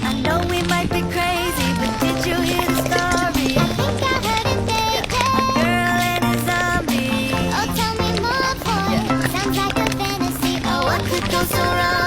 I know we might be crazy, but did you hear the story? I think I heard it very A good. girl and a zombie. Oh, tell me more, boy. Sounds like a fantasy. Oh, what could go so wrong?